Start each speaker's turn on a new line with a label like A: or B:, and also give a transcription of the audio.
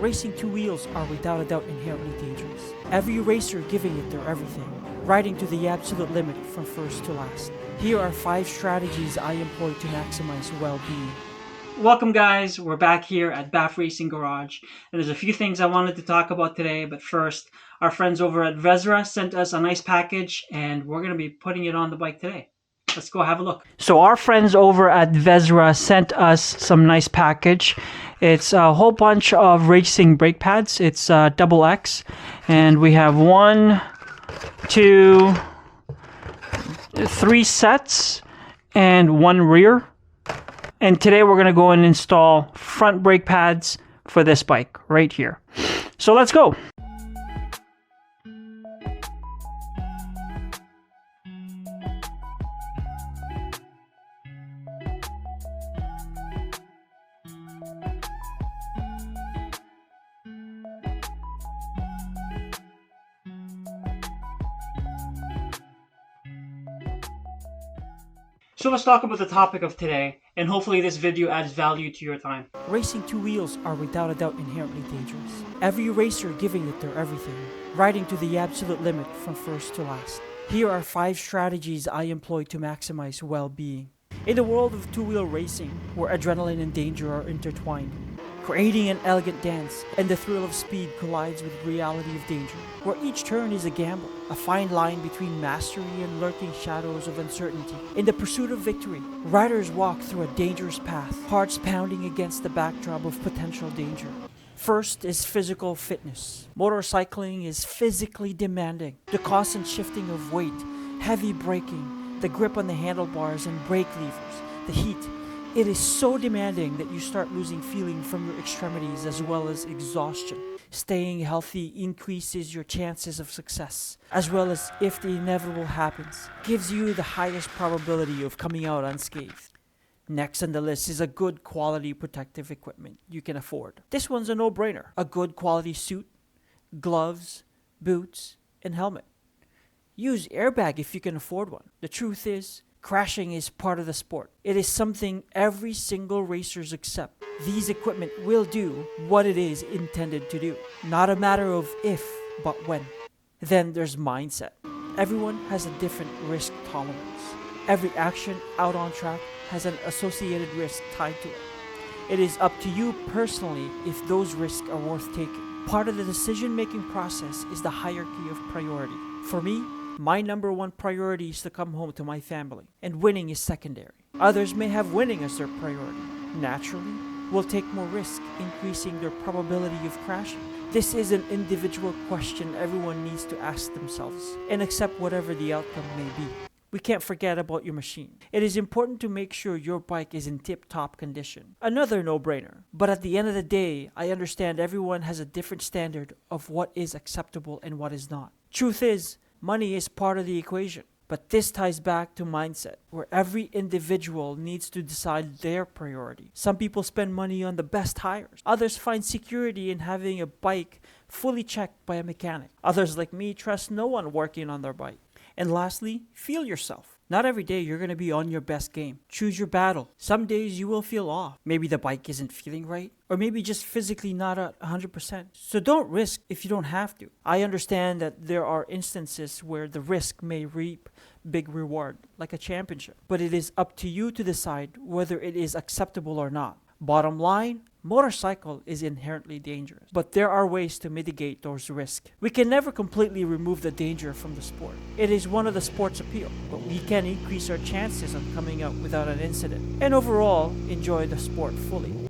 A: Racing two wheels are without a doubt inherently dangerous. Every racer giving it their everything, riding to the absolute limit from first to last. Here are 5 strategies I employ to maximize well-being. Welcome guys, we're back here at Raels Garage, and there's a few things I wanted to talk about today, but first, our friends over at Vezra sent us a nice package, and we're going to be putting it on the bike today. Let's go have a look. So our friends over at Vezra sent us some nice package. It's a whole bunch of racing brake pads. It's double X, and we have 1, 2, 3 sets and 1 rear. And today we're going to go and install front brake pads for this bike right here. So let's go. So let's talk about the topic of today, and hopefully this video adds value to your time. Racing two wheels are without a doubt inherently dangerous. Every racer giving it their everything, riding to the absolute limit from first to last. Here are 5 strategies I employ to maximize well-being. In the world of two-wheel racing, where adrenaline and danger are intertwined, creating an elegant dance, and the thrill of speed collides with the reality of danger, where each turn is a gamble, a fine line between mastery and lurking shadows of uncertainty. In the pursuit of victory, riders walk through a dangerous path, hearts pounding against the backdrop of potential danger. First is physical fitness. Motorcycling is physically demanding. The constant shifting of weight, heavy braking, the grip on the handlebars and brake levers, the heat. It is so demanding that you start losing feeling from your extremities as well as exhaustion. Staying healthy increases your chances of success, as well as, if the inevitable happens, gives you the highest probability of coming out unscathed. Next on the list is a good quality protective equipment you can afford. This one's a no-brainer. A good quality suit, gloves, boots, and helmet. Use airbag if you can afford one. The truth is, crashing is part of the sport. It is something every single racers accept. These equipment will do what it is intended to do. Not a matter of if, but when. Then there's mindset. Everyone has a different risk tolerance. Every action out on track has an associated risk tied to it. It is up to you personally if those risks are worth taking. Part of the decision-making process is the hierarchy of priority. For me, my number 1 priority is to come home to my family, and winning is secondary. Others may have winning as their priority. Naturally, will take more risk, increasing their probability of crashing. This is an individual question everyone needs to ask themselves, and accept whatever the outcome may be. We can't forget about your machine. It is important to make sure your bike is in tip-top condition. Another no-brainer. But at the end of the day, I understand everyone has a different standard of what is acceptable and what is not. Truth is, money is part of the equation, but this ties back to mindset, where every individual needs to decide their priority. Some people spend money on the best tires. Others find security in having a bike fully checked by a mechanic. Others, like me, trust no one working on their bike. And lastly, feel yourself. Not every day you're going to be on your best game. Choose your battle. Some days you will feel off. Maybe the bike isn't feeling right, or maybe just physically not at 100%. So don't risk if you don't have to. I understand that there are instances where the risk may reap big reward, like a championship. But it is up to you to decide whether it is acceptable or not. Bottom line, motorcycle is inherently dangerous, but there are ways to mitigate those risks. We can never completely remove the danger from the sport. It is one of the sport's appeal, but we can increase our chances of coming out without an incident and overall enjoy the sport fully.